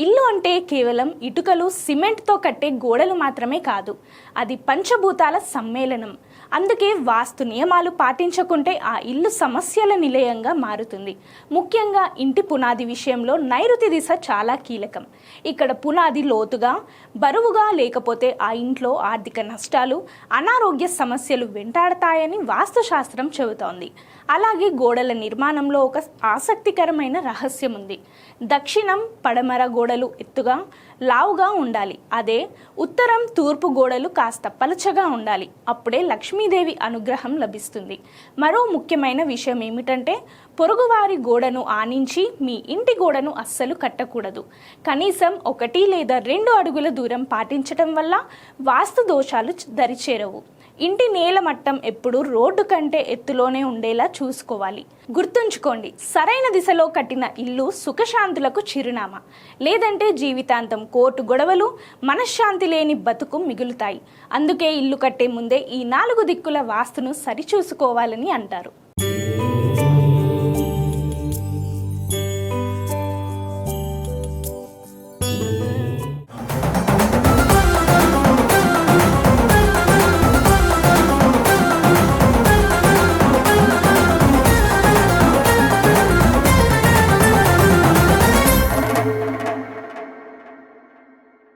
ఇల్లు అంటే కేవలం ఇటుకలు సిమెంట్తో కట్టే గోడలు మాత్రమే కాదు, అది పంచభూతాల సమ్మేళనం. అందుకే వాస్తు నియమాలు పాటించకుంటే ఆ ఇల్లు సమస్యల నిలయంగా మారుతుంది. ముఖ్యంగా ఇంటి పునాది విషయంలో నైరుతి దిశ చాలా కీలకం. ఇక్కడ పునాది లోతుగా బరువుగా లేకపోతే ఆ ఇంట్లో ఆర్థిక నష్టాలు, అనారోగ్య సమస్యలు వెంటాడతాయని వాస్తుశాస్త్రం చెబుతోంది. అలాగే గోడల నిర్మాణంలో ఒక ఆసక్తికరమైన రహస్యం ఉంది. దక్షిణం పడమర గోడలు ఎత్తుగా లావుగా ఉండాలి. అదే ఉత్తరం తూర్పు గోడలు కాస్త పలచగా ఉండాలి. అప్పుడే లక్ష్మీదేవి అనుగ్రహం లభిస్తుంది. మరో ముఖ్యమైన విషయం ఏమిటంటే పొరుగువారి గోడను ఆనించి మీ ఇంటి గోడను అస్సలు కట్టకూడదు. కనీసం 1 లేదా 2 అడుగుల దూరం పాటించటం వల్ల వాస్తు దోషాలు దరిచేరవు. ఇంటి నేల మట్టం ఎప్పుడు రోడ్డు కంటే ఎత్తులోనే ఉండేలా చూసుకోవాలి. గుర్తుంచుకోండి, సరైన దిశలో కట్టిన ఇల్లు సుఖశాంతులకు చిరునామా. లేదంటే జీవితాంతం కోర్టు గొడవలు, మనశ్శాంతి లేని బతుకు మిగులుతాయి. అందుకే ఇల్లు కట్టే ముందే ఈ 4 దిక్కుల వాస్తును సరిచూసుకోవాలని అంటారు.